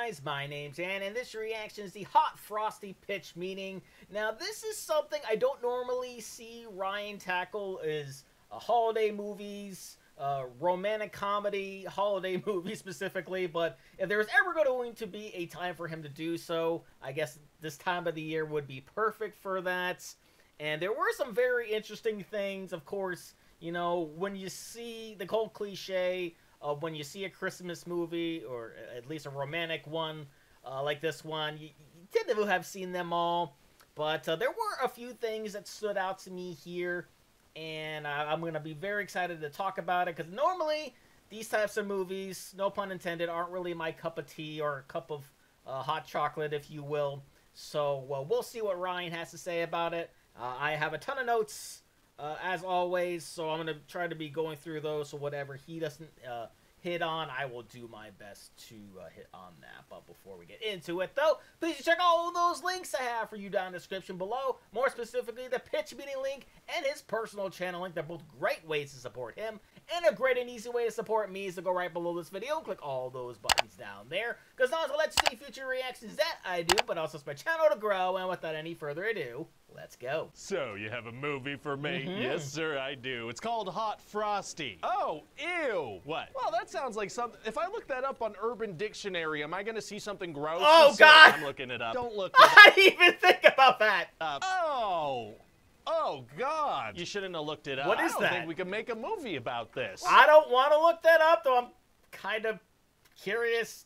guys? My name's Ann, and this reaction is the Hot Frosty pitch meeting. Now, this is something I don't normally see Ryan tackle, is holiday movies, romantic comedy, holiday movies specifically, but if there's ever going to be a time for him to do so, I guess this time of the year would be perfect for that. And there were some very interesting things, of course, you know, when you see the cold cliche of when you see a Christmas movie, or at least a romantic one like this one, you tend to have seen them all, but there were a few things that stood out to me here, and I'm going to be very excited to talk about it, because normally these types of movies, no pun intended, aren't really my cup of tea or a cup of hot chocolate, if you will. So we'll see what Ryan has to say about it. I have a ton of notes, as always, so I'm going to try to be going through those, so whatever he doesn't hit on, I will do my best to hit on that. But before we get into it, though, please check all those links I have for you down in the description below. More specifically, the pitch meeting link and his personal channel link. They're both great ways to support him. And a great and easy way to support me is to go right below this video, click all those buttons down there, because not only lets you see future reactions that I do, but also it's my channel to grow. And without any further ado, let's go. So, you have a movie for me? Yes, sir, I do. It's called Hot Frosty. Oh, ew. What? Well, that sounds like something. If I look that up on Urban Dictionary, am I going to see something gross? Oh, God! I'm looking it up. Don't look it I didn't even think about that. Oh, God. You shouldn't have looked it up. What is I don't that? think we can make a movie about this. I don't want to look that up, though I'm kind of curious.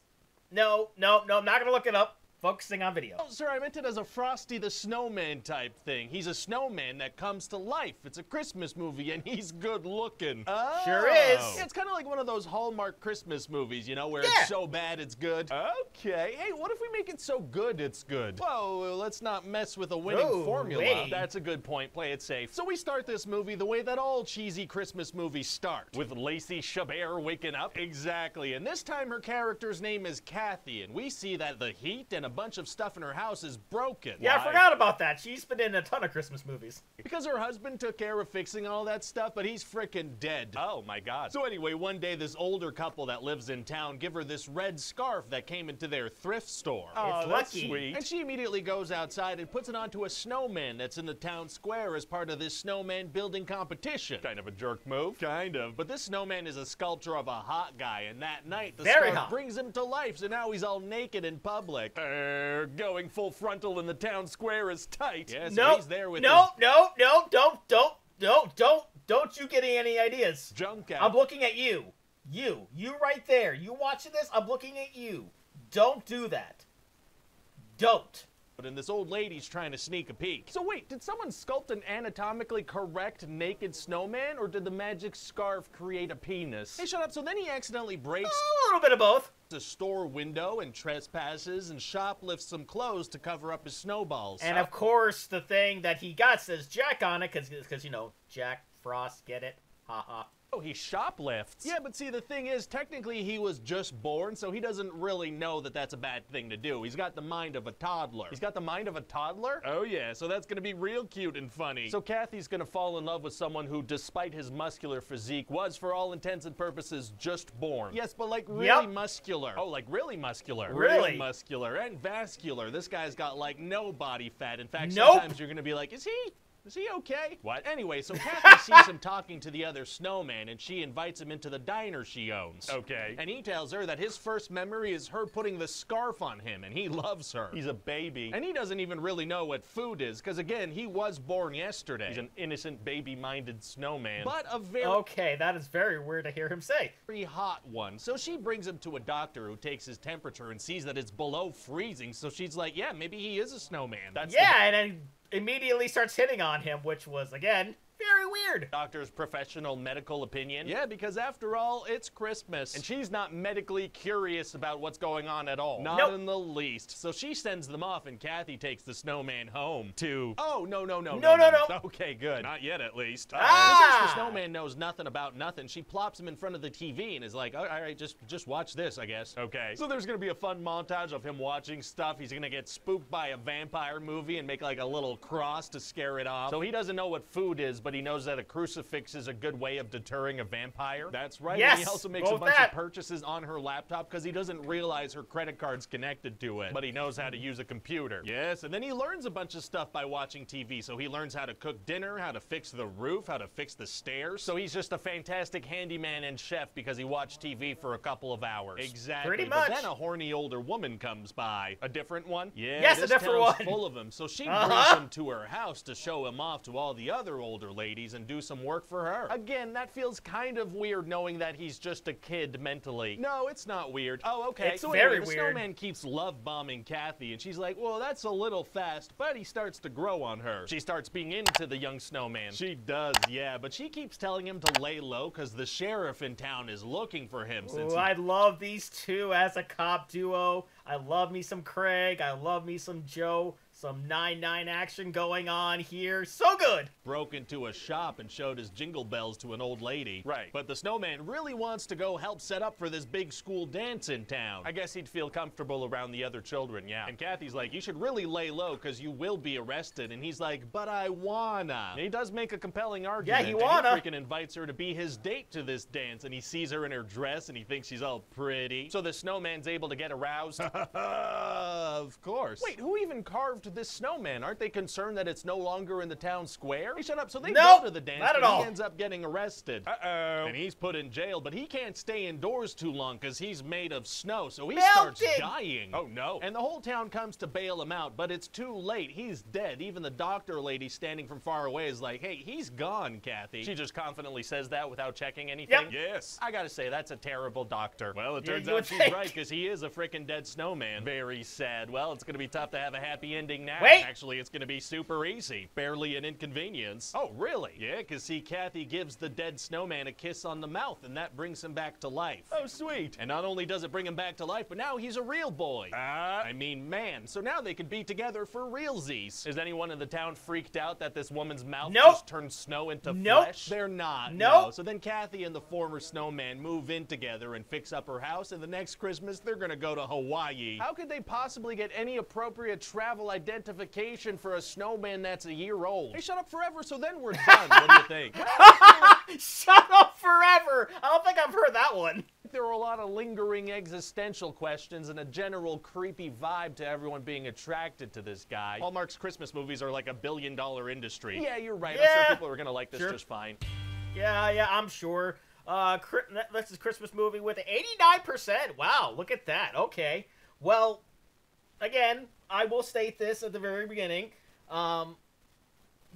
No, I'm not going to look it up. Focusing on video. Oh, sir, I meant it as a Frosty the Snowman type thing. He's a snowman that comes to life. It's a Christmas movie, and he's good looking. Oh. Sure is. Yeah, it's kind of like one of those Hallmark Christmas movies, you know, where it's so bad it's good. Okay. Hey, what if we make it so good it's good? Whoa, let's not mess with a winning formula. Wait. That's a good point. Play it safe. So we start this movie the way that all cheesy Christmas movies start, with Lacey Chabert waking up. Exactly. And this time her character's name is Kathy, and we see that the heat and a bunch of stuff in her house is broken. Yeah, Why? I forgot about that. She's been in a ton of Christmas movies. Because her husband took care of fixing all that stuff, but he's frickin' dead. Oh my God. So anyway, one day this older couple that lives in town give her this red scarf that came into their thrift store. Oh, that's lucky. sweet. And she immediately goes outside and puts it onto a snowman that's in the town square as part of this snowman building competition. Kind of a jerk move. Kind of. But this snowman is a sculpture of a hot guy, and that night the scarf brings him to life, so now he's all naked in public. Going full frontal in the town square is tight. Yes, he's there with don't you get any ideas. Junk out. I'm looking at you. You right there. You watching this? I'm looking at you. Don't do that. Don't. And this old lady's trying to sneak a peek. So wait, did someone sculpt an anatomically correct naked snowman, or did the magic scarf create a penis? Hey, shut up. So then he accidentally breaks A little bit of both. the store window and trespasses and shoplifts some clothes to cover up his snowballs. And of course, the thing that he got says Jack on it, because you know, Jack Frost, get it? Haha. Oh, he shoplifts. Yeah, but see, the thing is, technically he was just born, so he doesn't really know that that's a bad thing to do. He's got the mind of a toddler. He's got the mind of a toddler? Oh yeah, so that's gonna be real cute and funny. So Kathy's gonna fall in love with someone who, despite his muscular physique, was, for all intents and purposes, just born. Yes, but like really muscular. Oh, like really muscular. Really? Real muscular and vascular. This guy's got like no body fat. In fact, Nope. sometimes you're gonna be like, is he okay? What? Anyway, so Kathy sees him talking to the other snowman, and she invites him into the diner she owns. Okay. And he tells her that his first memory is her putting the scarf on him, and he loves her. He's a baby. And he doesn't even really know what food is, because again, he was born yesterday. He's an innocent, baby-minded snowman. But a very... Okay, that is very weird to hear him say. Very hot one. So she brings him to a doctor who takes his temperature and sees that it's below freezing, so she's like, yeah, maybe he is a snowman. That's and then immediately starts hitting on him, which was, again, very weird. Doctor's professional medical opinion. Yeah, because after all, it's Christmas. And she's not medically curious about what's going on at all. Not in the least. So she sends them off, and Kathy takes the snowman home to... Oh, no. Okay, good. Not yet, at least. Since the snowman knows nothing about nothing, she plops him in front of the TV and is like, all right, just watch this, I guess. Okay. So there's gonna be a fun montage of him watching stuff. He's gonna get spooked by a vampire movie and make like a little cross to scare it off. So he doesn't know what food is, but but he knows that a crucifix is a good way of deterring a vampire. That's right. Yes, and he also makes a bunch of purchases on her laptop because he doesn't realize her credit card's connected to it, but he knows how to use a computer. Yes, and then he learns a bunch of stuff by watching TV. So he learns how to cook dinner, how to fix the roof, how to fix the stairs. So he's just a fantastic handyman and chef because he watched TV for a couple of hours. Exactly. Pretty much. But then a horny older woman comes by. A different one? Yeah, yes, this a different town's one. full of them. So she brings him to her house to show him off to all the other older ladies and do some work for her. Again, that feels kind of weird knowing that he's just a kid mentally. No, it's not weird. Oh, okay. It's so very anyway, the weird. snowman keeps love bombing Kathy, and she's like, well, that's a little fast, but he starts to grow on her. She starts being into the young snowman. She does, yeah, but she keeps telling him to lay low because the sheriff in town is looking for him. Ooh, I love these two as a cop duo. I love me some Craig. I love me some Joe. Some 9-9 action going on here. So good! Broke into a shop and showed his jingle bells to an old lady. Right. But the snowman really wants to go help set up for this big school dance in town. I guess he'd feel comfortable around the other children, yeah. And Kathy's like, you should really lay low because you will be arrested. And he's like, but I wanna. And he does make a compelling argument. Yeah, he wanna. And he freaking invites her to be his date to this dance. And he sees her in her dress and he thinks she's all pretty. So the snowman's able to get aroused. Of course. Wait, who even carved this snowman? Aren't they concerned that it's no longer in the town square? Hey, shut up. So they go to the dance, not at but all. he ends up getting arrested. And he's put in jail, but he can't stay indoors too long because he's made of snow, so he starts dying. Oh, no. And the whole town comes to bail him out, but it's too late. He's dead. Even the doctor lady standing from far away is like, hey, he's gone, Kathy. She just confidently says that without checking anything. Yep. Yes. I gotta say, that's a terrible doctor. Well, it turns you out would she's think. right because he is a freaking dead snowman. Very sad. Well, it's gonna be tough to have a happy ending now. Wait. Actually, it's gonna be super easy. Barely an inconvenience. Oh, really? Yeah, because see, Kathy gives the dead snowman a kiss on the mouth, and that brings him back to life. Oh, sweet. And not only does it bring him back to life, but now he's a real boy. I mean, man. So now they could be together for realsies. Is anyone in the town freaked out that this woman's mouth just turned snow into flesh? They're not. No. So then Kathy and the former snowman move in together and fix up her house, and the next Christmas, they're gonna go to Hawaii. How could they possibly get any appropriate travel identification for a snowman that's a year old? Hey, shut up forever, so then we're done. What do you think? Shut up forever! I don't think I've heard that one. There are a lot of lingering existential questions and a general creepy vibe to everyone being attracted to this guy. Hallmark's Christmas movies are like $1 billion industry. Yeah, you're right. I'm sure people are gonna like this just fine. Yeah, I'm sure. This is Christmas movie with 89%. Wow, look at that. Okay. Well, again, I will state this at the very beginning.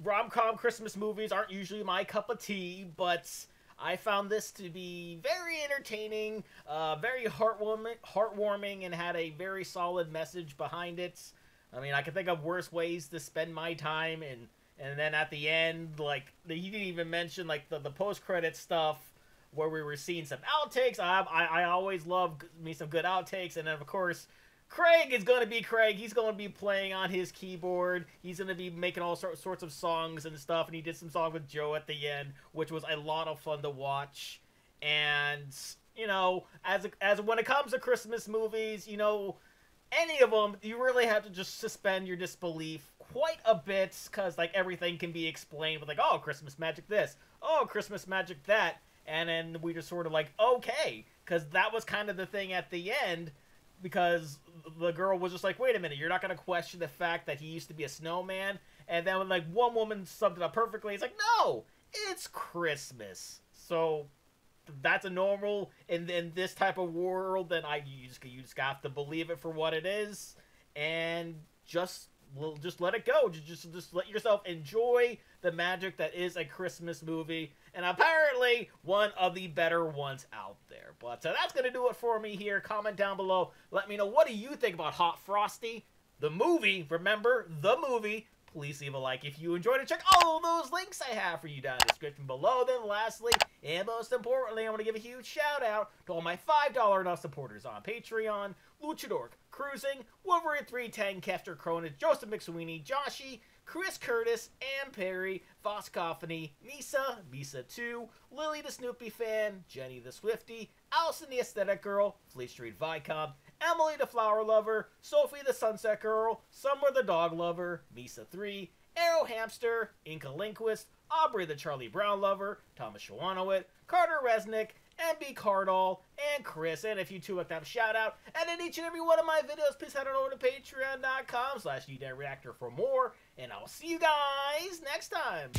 Rom-com Christmas movies aren't usually my cup of tea, but I found this to be very entertaining, very heartwarming, and had a very solid message behind it. I mean, I can think of worse ways to spend my time, and then at the end, like, he didn't even mention, like, the post-credit stuff where we were seeing some outtakes. I always love me some good outtakes, and then, of course, Craig is going to be Craig. He's going to be playing on his keyboard. He's going to be making all sorts of songs and stuff, and he did some songs with Joe at the end, which was a lot of fun to watch. And, you know, as when it comes to Christmas movies, you know, any of them, you really have to just suspend your disbelief quite a bit, because, like, everything can be explained with, like, oh, Christmas magic this, oh, Christmas magic that, and then we just sort of like, okay, because that was kind of the thing at the end, because the girl was just like, wait a minute, you're not going to question the fact that he used to be a snowman? And then when, like, one woman summed it up perfectly, it's like, no, it's Christmas. So that's a normal, in this type of world, then you just have to believe it for what it is, and just let it go. Just let yourself enjoy the magic that is a Christmas movie, and apparently one of the better ones out there. But that's going to do it for me here. Comment down below. Let me know, what do you think about Hot Frosty? The movie, remember, the movie. Please leave a like if you enjoyed it. Check all those links I have for you down in the description below. Then lastly, and most importantly, I want to give a huge shout out to all my $5 and up supporters on Patreon: Luchador, Cruising, Wolverine 310, Kester Cronin, Joseph McSweeney, Joshy, Chris Curtis, Ann Perry, Voskophony, Misa 2, Lily the Snoopy Fan, Jenny the Swifty, Allison the Aesthetic Girl, Fleet Street Vicomte, Emily the Flower Lover, Sophie the Sunset Girl, Summer the Dog Lover, Misa 3, Arrow Hamster, Inca Linguist, Aubrey the Charlie Brown Lover, Thomas Shawanowit, Carter Resnick, MB Cardall, and Chris. And if you two like to have a shout out, and in each and every one of my videos, please head on over to patreon.com/Reactor for more. And I'll see you guys next time.